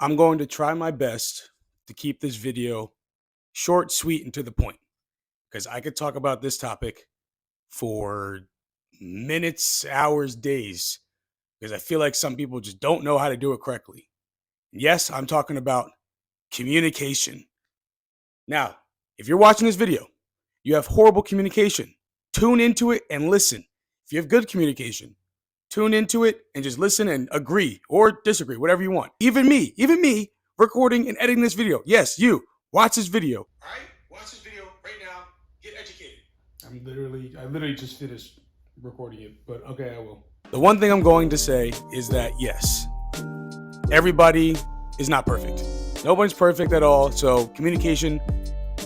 I'm going to try my best to keep this video short, sweet, and to the point because I could talk about this topic for minutes, hours, days because I feel like some people just don't know how to do it correctly. Yes, I'm talking about communication. Now, if you're watching this video, you have horrible communication. Tune into it and listen. If you have good communication, tune into it and just listen and agree or disagree, whatever you want. Even me, recording and editing this video. Yes, you, watch this video. All right, watch this video right now. Get educated. I literally just finished recording it, but okay, I will. The one thing I'm going to say is that yes, everybody is not perfect. Nobody's perfect at all. So communication,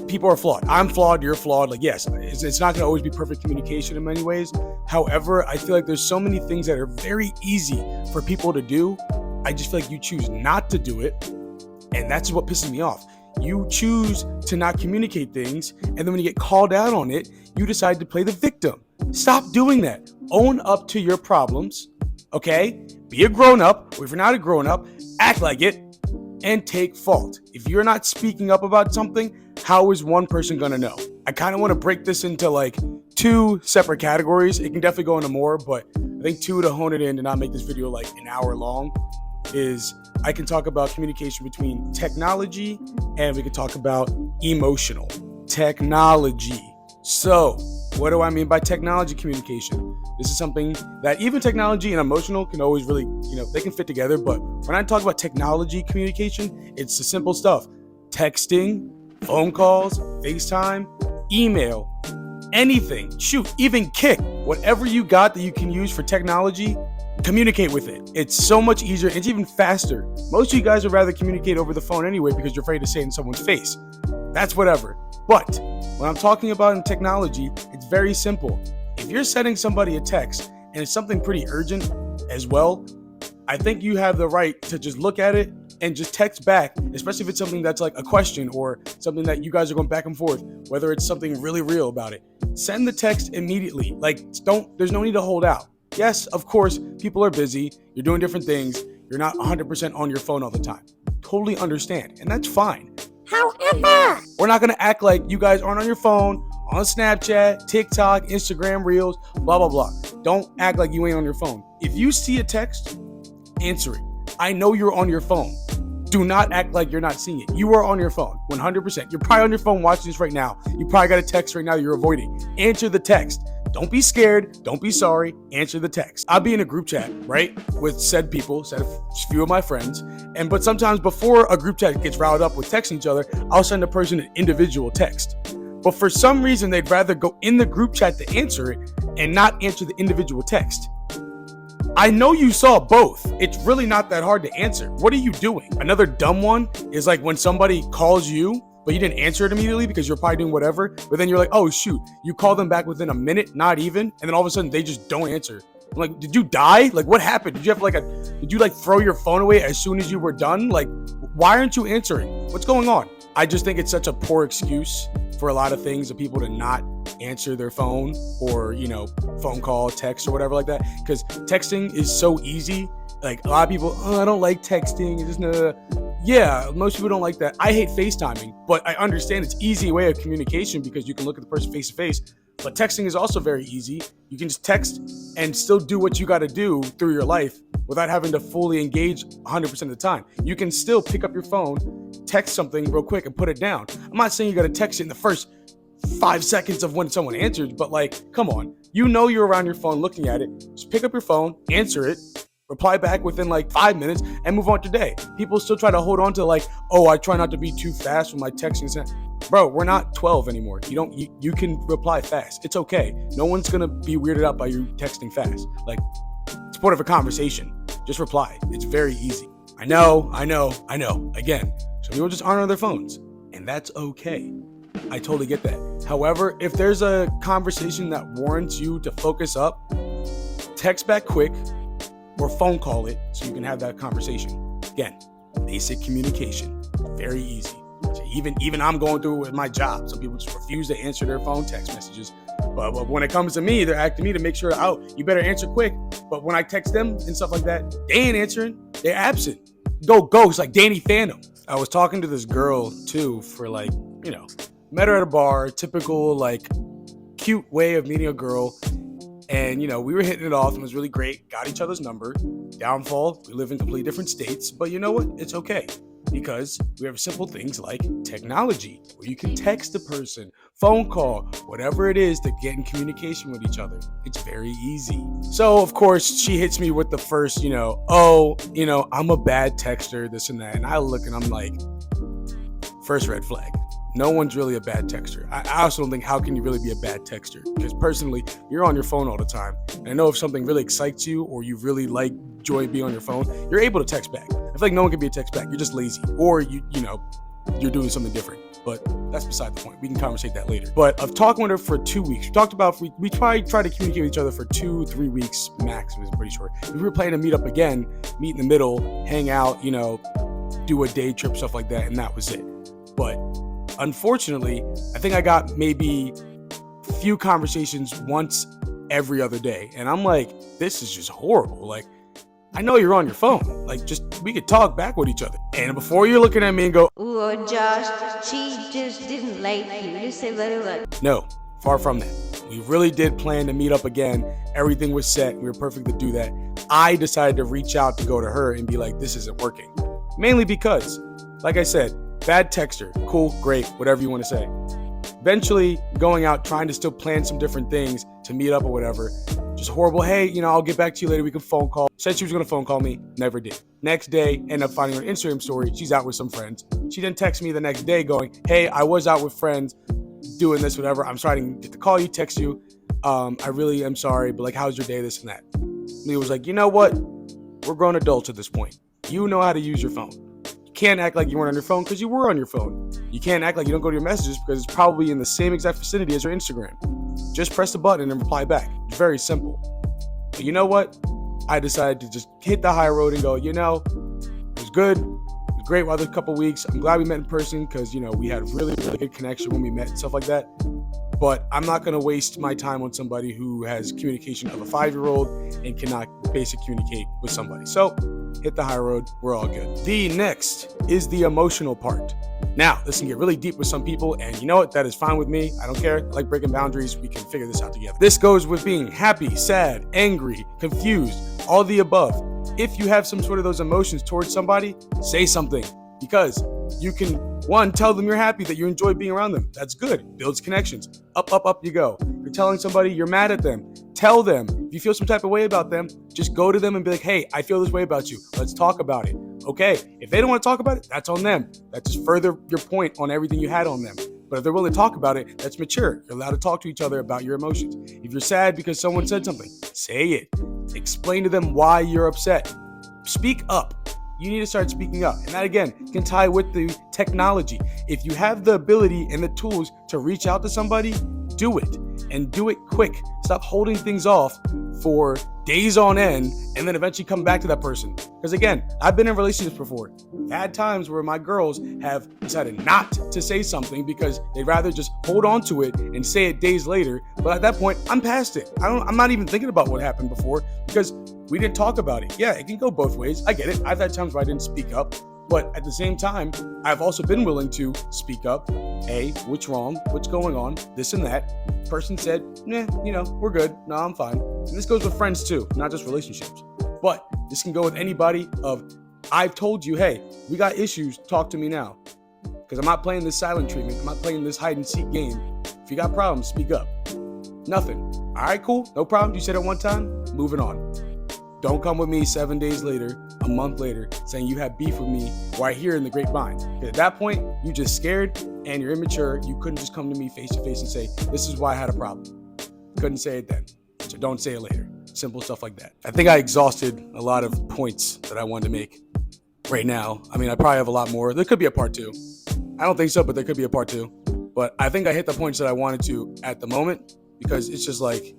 people are flawed. I'm flawed. You're flawed. Like, yes, it's not going to always be perfect communication in many ways. However, I feel like there's so many things that are very easy for people to do. I just feel like you choose not to do it. And that's what pisses me off. You choose to not communicate things. And then when you get called out on it, you decide to play the victim. Stop doing that. Own up to your problems. Okay? Be a grown up. Or if you're not a grown up, act like it and take fault. If you're not speaking up about something, how is one person gonna know? I kind of want to break this into like two separate categories. It can definitely go into more, but I think two to hone it in and not make this video like an hour long is I can talk about communication between technology and we can talk about emotional technology. So what do I mean by technology communication? This is something that even technology and emotional can always really, they can fit together. But when I talk about technology communication, it's the simple stuff. Texting, phone calls, FaceTime, email, anything. Shoot, even Kick. Whatever you got that you can use for technology, communicate with it. It's so much easier. It's even faster. Most of you guys would rather communicate over the phone anyway because you're afraid to say it in someone's face. That's whatever. But when I'm talking about in technology, it's very simple. If you're sending somebody a text and it's something pretty urgent as well, I think you have the right to just look at it and just text back, especially if it's something that's like a question or something that you guys are going back and forth, whether it's something really real about it. Send the text immediately. There's no need to hold out. Yes, of course, people are busy. You're doing different things. You're not 100% on your phone all the time. Totally understand. And that's fine. However, we're not going to act like you guys aren't on your phone, on Snapchat, TikTok, Instagram Reels, blah, blah, blah. Don't act like you ain't on your phone. If you see a text, answer it. I know you're on your phone. Do not act like you're not seeing it. You are on your phone, 100%. You're probably on your phone watching this right now. You probably got a text right now you're avoiding. Answer the text. Don't be scared. Don't be sorry. Answer the text. I'll be in a group chat, right, with said people, a few of my friends. But sometimes before a group chat gets riled up with texting each other, I'll send a person an individual text. But for some reason, they'd rather go in the group chat to answer it and not answer the individual text. I know you saw both. It's really not that hard to answer. What are you doing? Another dumb one is like when somebody calls you, but you didn't answer it immediately because you're probably doing whatever. But then you're like, oh, shoot. You call them back within a minute, not even. And then all of a sudden they just don't answer. I'm like, did you die? Like, what happened? Did you throw your phone away as soon as you were done? Like, why aren't you answering? What's going on? I just think it's such a poor excuse for a lot of things of people to not answer their phone or, phone call, text or whatever like that. Because texting is so easy. Like a lot of people, I don't like texting. It's just yeah, most people don't like that. I hate FaceTiming, but I understand it's easy way of communication because you can look at the person face to face. But texting is also very easy. You can just text and still do what you got to do through your life without having to fully engage 100% of the time. You can still pick up your phone, text something real quick and put it down. I'm not saying you got to text it in the first 5 seconds of when someone answers, but come on. You're around your phone looking at it. Just pick up your phone, answer it, reply back within 5 minutes and move on to day. People still try to hold on to I try not to be too fast with my texting. Bro, we're not 12 anymore. You can reply fast. It's okay. No one's going to be weirded out by you texting fast. It's part of a conversation. Just reply. It's very easy. I know. Again, some people just aren't on their phones and that's okay. I totally get that. However, if there's a conversation that warrants you to focus up, text back quick or phone call it so you can have that conversation. Again, basic communication, very easy. So even I'm going through it with my job. Some people just refuse to answer their phone text messages. But when it comes to me, they're asking me to make sure, you better answer quick. But when I text them and stuff like that, they ain't answering. They're absent. go ghost like Danny Phantom. I was talking to this girl too for like, met her at a bar, typical like cute way of meeting a girl. And, we were hitting it off and it was really great. Got each other's number. Downfall, we live in completely different states. But you know what? It's okay. Because we have simple things like technology, where you can text a person, phone call, whatever it is to get in communication with each other. It's very easy. So, of course, she hits me with the first, I'm a bad texter, this and that. And I look and I'm like, first red flag. No one's really a bad texter. I also don't think, how can you really be a bad texter? Because personally, you're on your phone all the time. And I know if something really excites you or you really like joy being on your phone, you're able to text back. I feel like no one can be a text back. You're just lazy, or you're doing something different. But that's beside the point. We can conversate that later. But I've talked with her for 2 weeks. We talked about, we tried to communicate with each other for 2-3 weeks max. It was pretty short. We were planning to meet up again, meet in the middle, hang out, do a day trip, stuff like that. And that was it. But unfortunately, I think I got maybe a few conversations once every other day. And I'm like, this is just horrible. Like, I know you're on your phone. Like, we could talk back with each other. And before you're looking at me and go, "Ooh, Josh, she just didn't like you." Just say very well. No, far from that. We really did plan to meet up again. Everything was set. We were perfect to do that. I decided to reach out to go to her and be like, this isn't working. Mainly because, like I said, bad texter, cool, great, whatever you want to say. Eventually going out, trying to still plan some different things to meet up or whatever. Just horrible. Hey, I'll get back to you later. We can phone call. Said she was going to phone call me. Never did. Next day, end up finding her Instagram story. She's out with some friends. She didn't text me the next day going, hey, I was out with friends doing this, whatever. I'm starting to get to call you, text you. I really am sorry, but like, how's your day, this and that? And he was like, you know what? We're grown adults at this point. You know how to use your phone. Can't act like you weren't on your phone because you were on your phone. You can't act like you don't go to your messages because it's probably in the same exact vicinity as your Instagram. Just press the button and reply back. It's very simple. But you know what? I decided to just hit the high road and go, it was good. It was great while the couple weeks. I'm glad we met in person because, we had really, really good connection when we met and stuff like that. But I'm not going to waste my time on somebody who has communication of a 5-year-old and cannot basic communicate with somebody. So hit the high road. We're all good. The next is the emotional part. Now, this can get really deep with some people, and you know what? That is fine with me. I don't care. I like breaking boundaries. We can figure this out together. This goes with being happy, sad, angry, confused, all the above. If you have some sort of those emotions towards somebody, say something, because you can, one, tell them you're happy, that you enjoy being around them. That's good. Builds connections. Up, up, up you go. You're telling somebody you're mad at them. Tell them. If you feel some type of way about them, just go to them and be like, hey, I feel this way about you. Let's talk about it. Okay. If they don't want to talk about it, that's on them. That just further your point on everything you had on them. But if they're willing to talk about it, that's mature. You're allowed to talk to each other about your emotions. If you're sad because someone said something, say it. Explain to them why you're upset. Speak up. You need to start speaking up. And that, again, can tie with the technology. If you have the ability and the tools to reach out to somebody, do it. And do it quick. Stop holding things off for days on end and then eventually come back to that person. Because again, I've been in relationships before. I've had times where my girls have decided not to say something because they'd rather just hold on to it and say it days later. But at that point, I'm past it. I'm not even thinking about what happened before because we didn't talk about it. Yeah, it can go both ways. I get it. I've had times where I didn't speak up. But at the same time, I've also been willing to speak up. Hey, what's wrong? What's going on? This and that. Person said, we're good. No, I'm fine. And this goes with friends too, not just relationships. But this can go with anybody of, I've told you, hey, we got issues. Talk to me now. Because I'm not playing this silent treatment. I'm not playing this hide and seek game. If you got problems, speak up. Nothing. All right, cool. No problem. You said it one time. Moving on. Don't come with me 7 days later, a month later, saying you have beef with me or I hear in the grapevine. At that point, you just scared and you're immature. You couldn't just come to me face to face and say, this is why I had a problem. Couldn't say it then. So don't say it later. Simple stuff like that. I think I exhausted a lot of points that I wanted to make right now. I mean, I probably have a lot more. There could be a part 2. I don't think so, but there could be a part 2. But I think I hit the points that I wanted to at the moment because it's just like,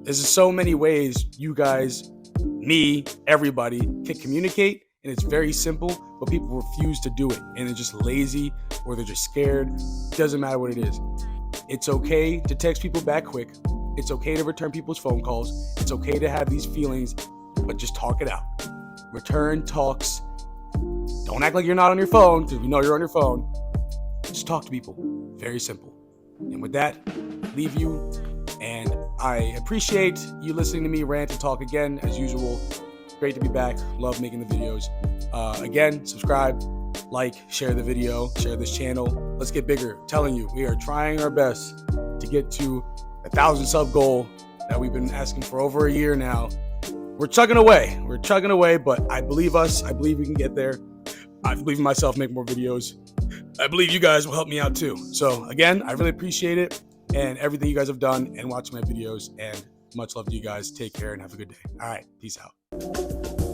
there's just so many ways you guys, me, everybody can communicate, and it's very simple, but people refuse to do it, and they're just lazy or they're just scared. Doesn't matter what it is. It's okay to text people back quick. It's okay to return people's phone calls. It's okay to have these feelings, but just talk it out. Return talks Don't act like you're not on your phone, because we know you're on your phone. Just talk to people. Very simple. And with that, leave you. And I appreciate you listening to me rant and talk again, as usual. Great to be back. Love making the videos. Again, subscribe, like, share the video, share this channel. Let's get bigger. I'm telling you, we are trying our best to get to 1,000 sub goal that we've been asking for over a year now. We're chugging away, but I believe us. I believe we can get there. I believe in myself, make more videos. I believe you guys will help me out too. So again, I really appreciate it and everything you guys have done and watching my videos, and much love to you guys. Take care and have a good day. All right, peace out.